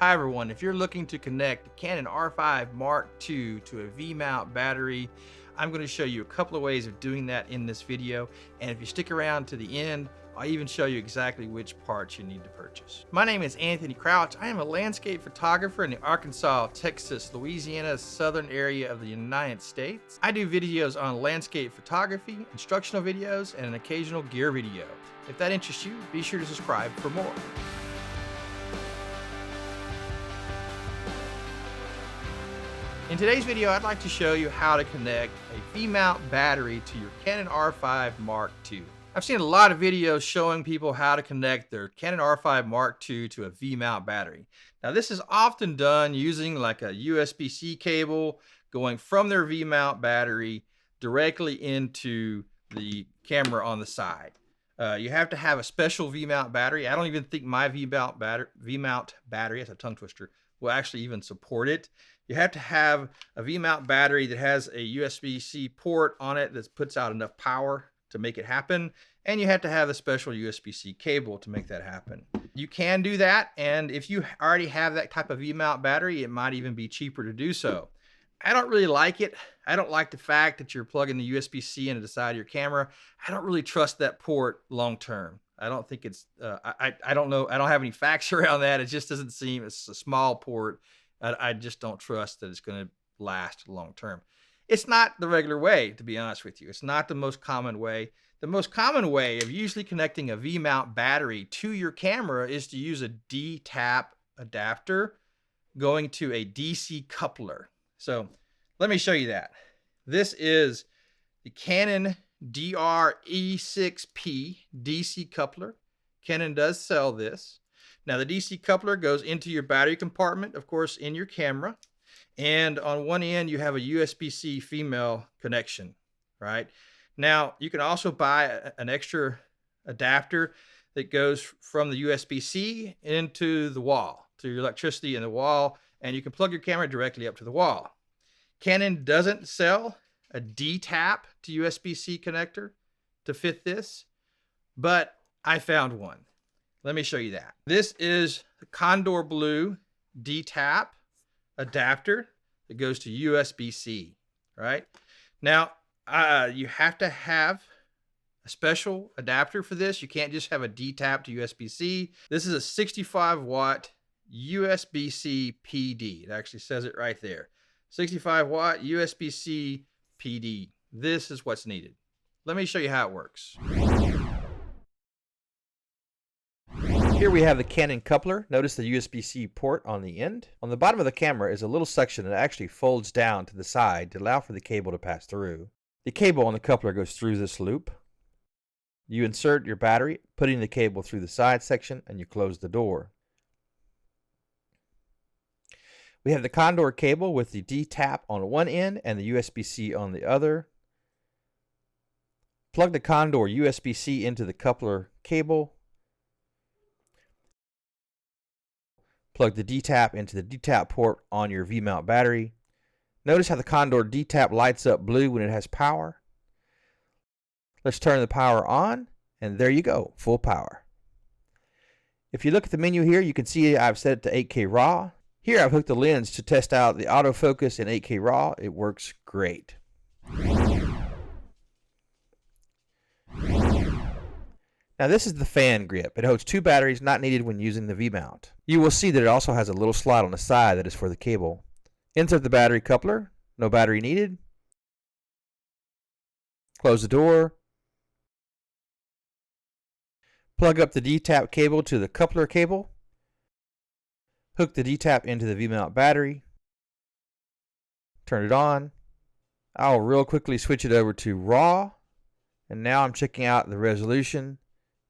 Hi everyone, if you're looking to connect the Canon R5 Mark II to a VMount battery, I'm going to show you a couple of ways of doing that in this video. And if you stick around to the end, I'll even show you exactly which parts you need to purchase. My name is Anthony Crouch. I am a landscape photographer in the Arkansas, Texas, Louisiana, southern area of the United States. I do videos on landscape photography, instructional videos, and an occasional gear video. If that interests you, be sure to subscribe for more. In today's video, I'd like to show you how to connect a VMount battery to your Canon R5 Mark II. I've seen a lot of videos showing people how to connect their Canon R5 Mark II to a VMount battery. Now, this is often done using like a USB-C cable going from their VMount battery directly into the camera on the side. You have to have a special VMount battery. I don't even think my VMount battery, that's a tongue twister, will actually even support it. You have to have a VMount battery that has a USB-C port on it that puts out enough power to make it happen. And you have to have a special USB-C cable to make that happen. You can do that. And if you already have that type of VMount battery, it might even be cheaper to do so. I don't really like it. I don't like the fact that you're plugging the USB-C into the side of your camera. I don't really trust that port long-term. I don't think it's, I don't know. I don't have any facts around that. It just doesn't seem, it's a small port. I just don't trust that it's going to last long term. It's not the regular way, to be honest with you. It's not the most common way. The most common way of usually connecting a VMount battery to your camera is to use a DTaP adapter going to a DC coupler. So let me show you that. This is the Canon DR-E6P DC coupler. Canon does sell this. Now, the DC coupler goes into your battery compartment, of course, in your camera. And on one end, you have a USB-C female connection, right? Now, you can also buy an extra adapter that goes from the USB-C into the wall, to your electricity in the wall, and you can plug your camera directly up to the wall. Canon doesn't sell a DTaP to USB-C connector to fit this, but I found one. Let me show you that. This is the Condor Blue DTaP adapter that goes to USB-C, right? Now, you have to have a special adapter for this. You can't just have a DTaP to USB-C. This is a 65 watt USB-C PD. It actually says it right there. 65 watt USB-C PD. This is what's needed. Let me show you how it works. Here we have the Canon coupler. Notice the USB-C port on the end. On the bottom of the camera is a little section that actually folds down to the side to allow for the cable to pass through. The cable on the coupler goes through this loop. You insert your battery, putting the cable through the side section, and you close the door. We have the Condor cable with the DTaP on one end and the USB-C on the other. Plug the Condor USB-C into the coupler cable. Plug the DTaP into the DTaP port on your VMount battery. Notice how the Condor DTaP lights up blue when it has power. Let's turn the power on, and there you go, full power. If you look at the menu here, you can see I've set it to 8K RAW. Here I've hooked the lens to test out the autofocus in 8K RAW. It works great. Now, this is the fan grip. It holds two batteries not needed when using the V-mount. You will see that it also has a little slot on the side that is for the cable. Insert the battery coupler. No battery needed. Close the door. Plug up the DTaP cable to the coupler cable. Hook the DTaP into the V-mount battery. Turn it on. I'll real quickly switch it over to RAW. And now I'm checking out the resolution.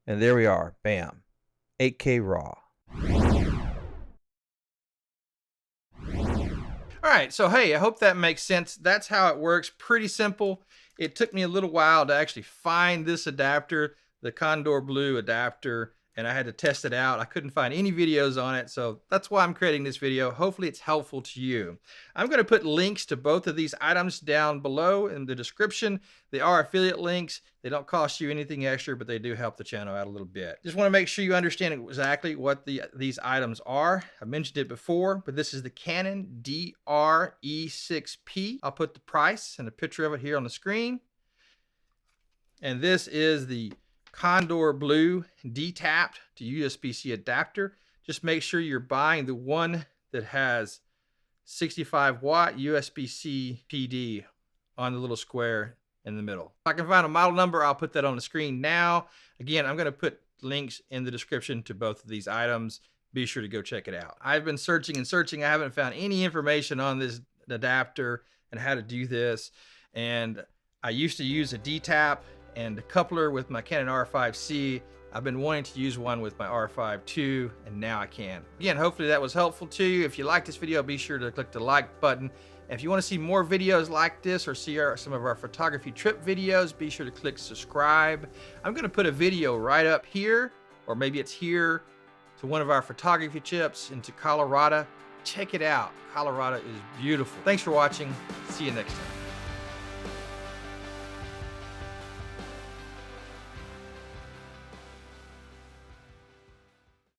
And there we are, bam, 8K RAW. All right, so hey, I hope that makes sense. That's how it works, pretty simple. It took me a little while to actually find this adapter, the Condor Blue adapter, and I had to test it out. I couldn't find any videos on it, so that's why I'm creating this video. Hopefully it's helpful to you. I'm going to put links to both of these items down below in the description. They are affiliate links. They don't cost you anything extra, but they do help the channel out a little bit. Just want to make sure you understand exactly what these items are. I mentioned it before, but this is the Canon DR-E6P. I'll put the price and a picture of it here on the screen. And this is the Condor Blue DTaP to USB-C adapter. Just make sure you're buying the one that has 65 watt USB-C PD on the little square in the middle. If I can find a model number, I'll put that on the screen now. Again, I'm going to put links in the description to both of these items. Be sure to go check it out. I've been searching and searching. I haven't found any information on this adapter and how to do this. And I used to use a DTaP and a coupler with my Canon R5C. I've been wanting to use one with my R5 II, and now I can. Again, hopefully that was helpful to you. If you like this video, be sure to click the like button. And if you want to see more videos like this or see some of our photography trip videos, be sure to click subscribe. I'm going to put a video right up here, or maybe it's here, to one of our photography trips into Colorado. Check it out. Colorado is beautiful. Thanks for watching. See you next time.